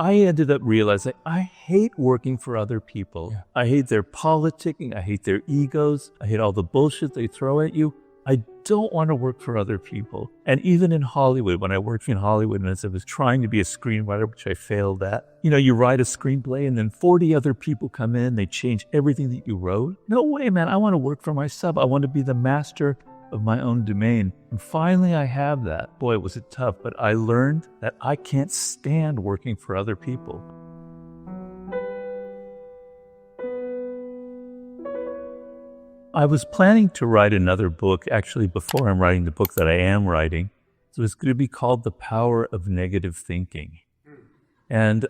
I ended up realizing I hate working for other people. Yeah. I hate their politicking. I hate their egos. I hate all the bullshit they throw at you. I don't want to work for other people. And even in Hollywood, when I worked in Hollywood and as I was trying to be a screenwriter, which I failed at, you write a screenplay and then 40 other people come in, they change everything that you wrote. No way, man. I want to work for myself. I want to be the master of my own domain. And finally, I have that. Boy, was it tough, but I learned that I can't stand working for other people. I was planning to write another book, actually, before I'm writing the book that I am writing. So it's going to be called The Power of Negative Thinking. And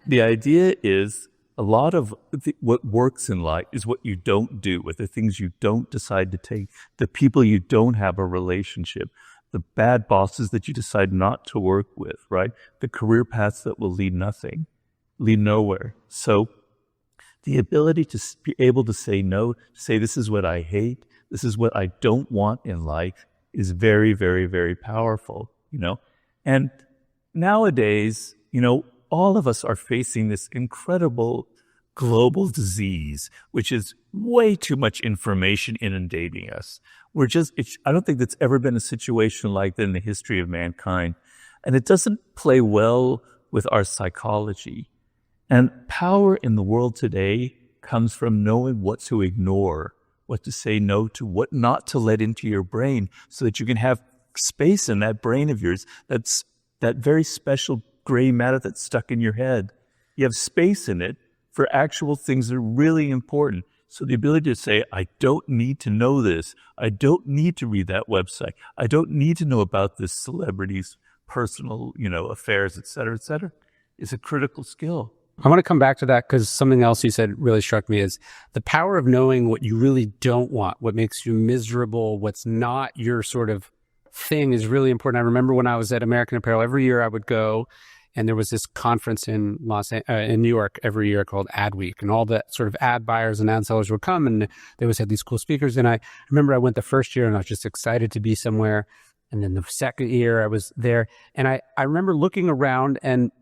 the idea is a lot of what works in life is what you don't do, with the things you don't decide to take, the people you don't have a relationship, the bad bosses that you decide not to work with, right? The career paths that will lead nowhere. So the ability to be able to say no, to say this is what I hate, this is what I don't want in life, is very, very, very powerful, And nowadays, all of us are facing this incredible global disease, which is way too much information inundating us. I don't think that's ever been a situation like that in the history of mankind. And it doesn't play well with our psychology. And power in the world today comes from knowing what to ignore, what to say no to, what not to let into your brain, so that you can have space in that brain of yours, that's that very special gray matter that's stuck in your head. You have space in it for actual things that are really important. So the ability to say, I don't need to know this. I don't need to read that website. I don't need to know about this celebrity's personal, affairs, et cetera, is a critical skill. I want to come back to that because something else you said really struck me is the power of knowing what you really don't want, what makes you miserable, what's not your sort of thing is really important. I remember when I was at American Apparel, every year I would go, and there was this conference in New York every year called Ad Week, and all the sort of ad buyers and ad sellers would come, and they always had these cool speakers. And I remember I went the first year and I was just excited to be somewhere. And then the second year I was there, and I remember looking around and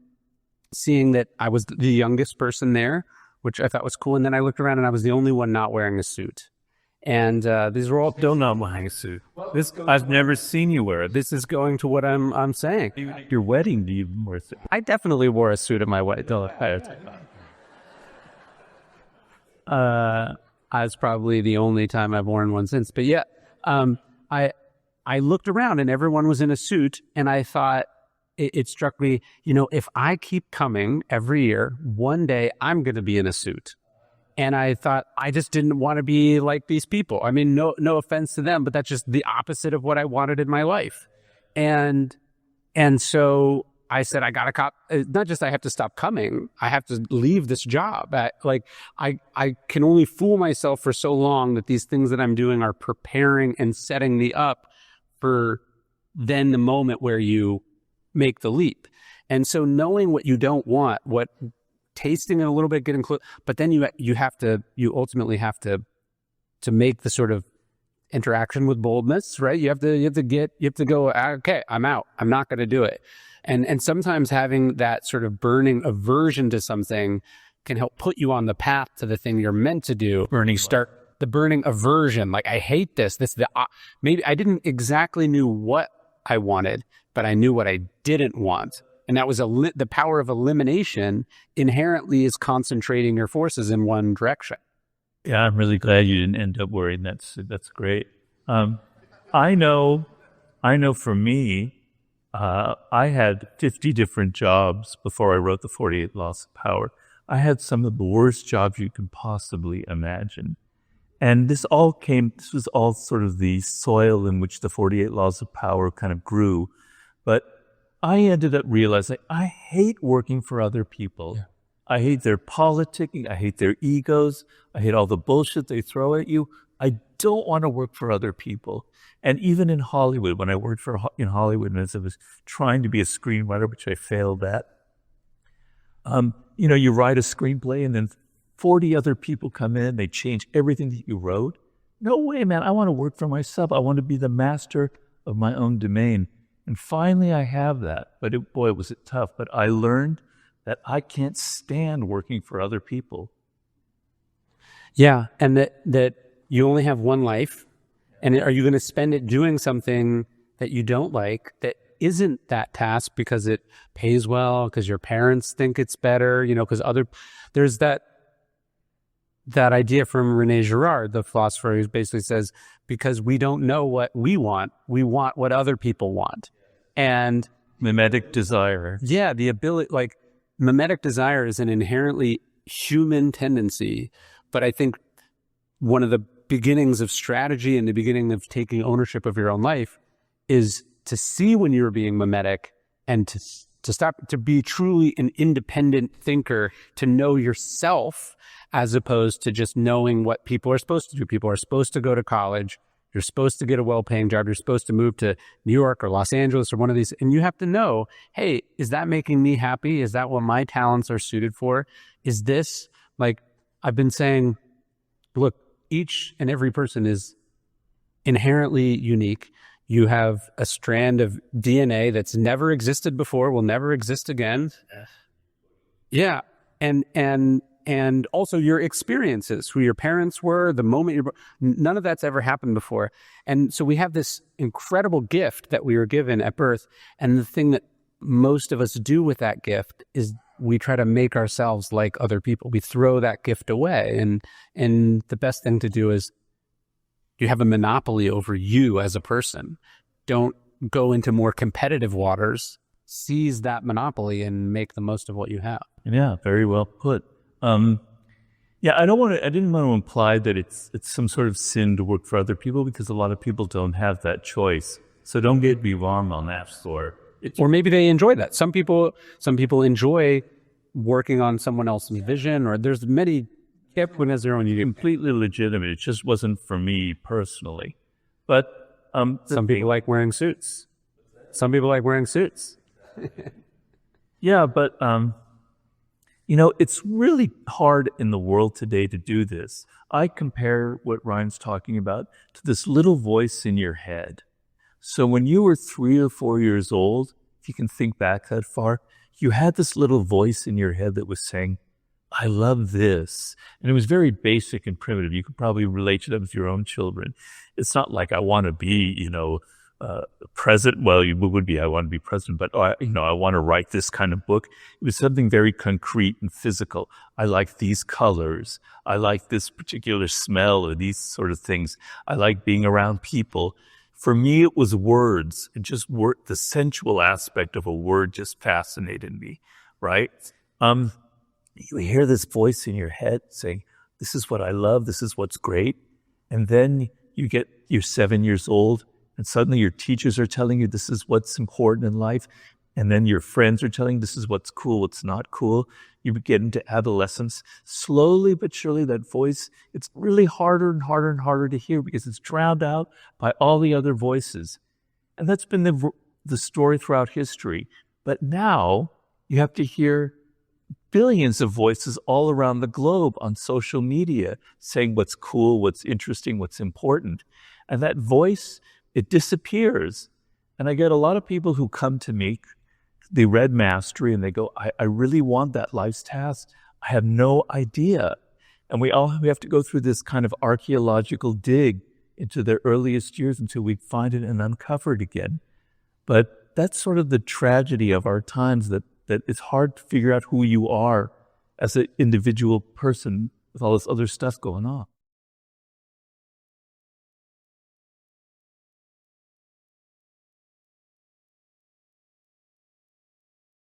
seeing that I was the youngest person there, which I thought was cool. And then I looked around and I was the only one not wearing a suit. And these were all Still not wearing a suit. I've never seen you wear it. This is going to what I'm saying. Even at your wedding, do you wear a suit? I definitely wore a suit at my wedding. It's probably the only time I've worn one since. But yeah, I looked around and everyone was in a suit, and I thought, it struck me, if I keep coming every year, one day I'm going to be in a suit. And I thought, I just didn't want to be like these people. I mean, no offense to them, but that's just the opposite of what I wanted in my life. And so I said, I got to not just I have to stop coming, I have to leave this job. I can only fool myself for so long that these things that I'm doing are preparing and setting me up for then the moment where you make the leap. And so knowing what you don't want, tasting it a little bit, getting close, but then you ultimately have to make the sort of interaction with boldness, right? You have to go, okay, I'm out. I'm not going to do it. And sometimes having that sort of burning aversion to something can help put you on the path to the thing you're meant to do. The burning aversion, like I hate this. Maybe I didn't exactly knew what I wanted, but I knew what I didn't want. And that was the power of elimination inherently is concentrating your forces in one direction. Yeah, I'm really glad you didn't end up wearing that suit. That's great. I know for me, I had 50 different jobs before I wrote the 48 Laws of Power. I had some of the worst jobs you could possibly imagine. And this was all sort of the soil in which the 48 Laws of Power kind of grew. But I ended up realizing I hate working for other people. Yeah. I hate their politicking. I hate their egos. I hate all the bullshit they throw at you. I don't want to work for other people. And even in Hollywood, when I worked in Hollywood, and as I was trying to be a screenwriter, which I failed at, you write a screenplay and then 40 other people come in, they change everything that you wrote. No way, man. I want to work for myself. I want to be the master of my own domain. And finally, I have that. But boy, was it tough. But I learned that I can't stand working for other people. Yeah, and that you only have one life, and are you going to spend it doing something that you don't like, that isn't that task because it pays well, because your parents think it's better, because there's that idea from Rene Girard, the philosopher, who basically says, because we don't know what we want what other people want. And Mimetic desire. yeah, the ability, like mimetic desire is an inherently human tendency. But I think one of the beginnings of strategy and the beginning of taking ownership of your own life is to see when you're being mimetic and to stop, to be truly an independent thinker, to know yourself as opposed to just knowing what people are supposed to do. People are supposed to go to college. You're supposed to get a well-paying job. You're supposed to move to New York or Los Angeles or one of these. And you have to know, hey, is that making me happy? Is that what my talents are suited for? Is this, like I've been saying, look, each and every person is inherently unique. You have a strand of DNA that's never existed before, will never exist again. Yeah. And also your experiences, who your parents were, the moment none of that's ever happened before. And so we have this incredible gift that we were given at birth. And the thing that most of us do with that gift is we try to make ourselves like other people. We throw that gift away. And the best thing to do is, you have a monopoly over you as a person. Don't go into more competitive waters. Seize that monopoly and make the most of what you have. Yeah, very well put. Yeah, I didn't want to imply that it's some sort of sin to work for other people, because a lot of people don't have that choice. So don't get me wrong on that score. Or maybe they enjoy that. Some people enjoy working on someone else's vision, or there's many. Everyone has their own unique. Completely legitimate. It just wasn't for me personally. But some people like wearing suits. Some people like wearing suits. Yeah, but it's really hard in the world today to do this. I compare what Ryan's talking about to this little voice in your head. So when you were 3 or 4 years old, if you can think back that far, you had this little voice in your head that was saying, I love this. And it was very basic and primitive. You could probably relate to that with your own children. It's not like I want to be, president. Well, you would be, I want to be president, but I want to write this kind of book. It was something very concrete and physical. I like these colors. I like this particular smell, or these sort of things. I like being around people. For me, it was words. And just the sensual aspect of a word just fascinated me, right? You hear this voice in your head saying, this is what I love, this is what's great. And then you're 7 years old, and suddenly your teachers are telling you this is what's important in life. And then your friends are telling you this is what's cool, what's not cool. You get into adolescence. Slowly but surely, that voice, it's really harder and harder and harder to hear, because it's drowned out by all the other voices. And that's been the story throughout history. But now you have to hear billions of voices all around the globe on social media saying what's cool, what's interesting, what's important. And that voice, it disappears. And I get a lot of people who come to me, they read Mastery, and they go, I really want that life's task. I have no idea. And we have to go through this kind of archaeological dig into their earliest years until we find it and uncover it again. But that's sort of the tragedy of our times, that it's hard to figure out who you are as an individual person with all this other stuff going on.